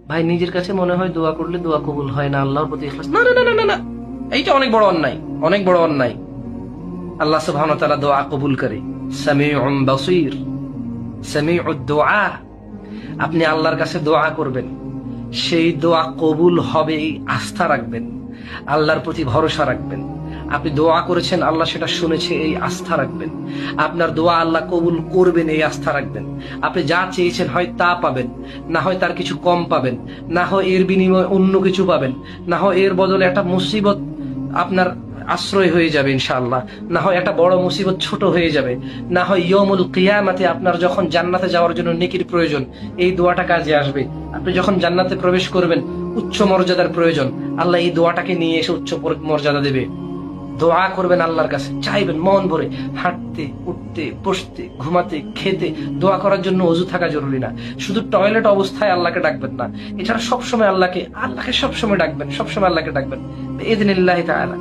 ভাই নিজের কাছে মনে হয় দোয়া করলে দোয়া কবুল হয় না, আল্লাহর প্রতি ইখলাস, না না না না না না, এইটা অনেক বড় অন্যায়, অনেক বড় অন্যায়। আল্লাহ সুবহানাহু ওয়া তাআলা দোয়া কবুল করে, সামিউম বাসীর, সামিউদ দুআ। আপনি আল্লাহর কাছে দোয়া করবেন, সেই দোয়া কবুল হবে এই আস্থা রাখবেন, আল্লাহর প্রতি ভরসা রাখবেন। আপনি দোয়া করেছেন, আল্লাহ সেটা শুনেছে, এই আস্থা রাখবেন। আপনার দোয়া আল্লাহ কবুল করবেন, এই আস্থা রাখবেন। আপনি যা চেয়েছেন হয় তা পাবেন, না হয় তার কিছু কম পাবেন, না হয় এর বিনিময়ে অন্য কিছু পাবেন, না হয় এর বদলে একটা মুসিবত আপনার আশ্রয় হয়ে যাবে ইনশাআল্লাহ, না হয় একটা বড় মুসিবত ছোট হয়ে যাবে, না হয় ইয়মুল কিয়ামাতে আপনার যখন জান্নাতে যাওয়ার জন্য নেকির প্রয়োজন, এই দোয়াটা কাজে আসবে। আপনি যখন জান্নাতে প্রবেশ করবেন, উচ্চ মর্যাদার প্রয়োজন, আল্লাহ এই দোয়াটাকে নিয়ে এসে উচ্চ মর্যাদা দেবে। দোয়া করবেন আল্লাহর কাছে, চাইবেন মন ভরে, হাঁটতে উঠতে বসতে ঘুমাতে খেতে দোয়া করার জন্য ওযু থাকা জরুরি না। শুধু টয়লেট অবস্থায় আল্লাহকে ডাকবেন না, এছাড়া সবসময় আল্লাহকে সবসময় ডাকবেন, সবসময় আল্লাহকে ডাকবেন ইযনিল্লাহি তাআলা।